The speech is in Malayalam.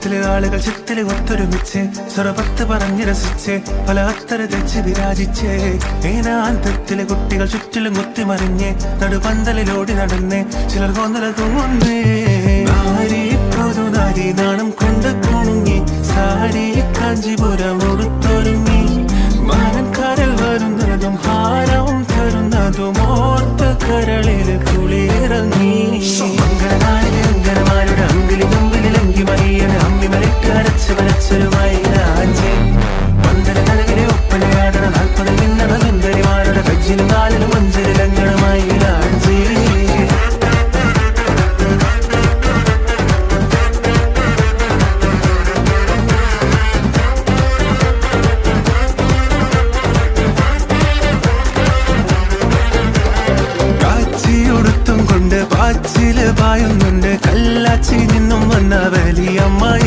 കുളത്തിലെ ആളുകൾ ചിത്തിലെ ഒത്തൊരുമിച്ച് സ്വറപത്ത് പറഞ്ഞു രസിച്ച് പല അത്തര തെച്ച് വിരാജിച്ച് ഏനാന്തത്തിലെ കുട്ടികൾ ചുറ്റിലും കുത്തിമറിഞ്ഞ് നടുപന്തലിലോടി നടന്ന് ചിലർ കൊന്നല തൂങ്ങുന്നേ നാരി പുതുനാരി നാണം കൊണ്ട് കുണുങ്ങി സാരി കാഞ്ചിപുരം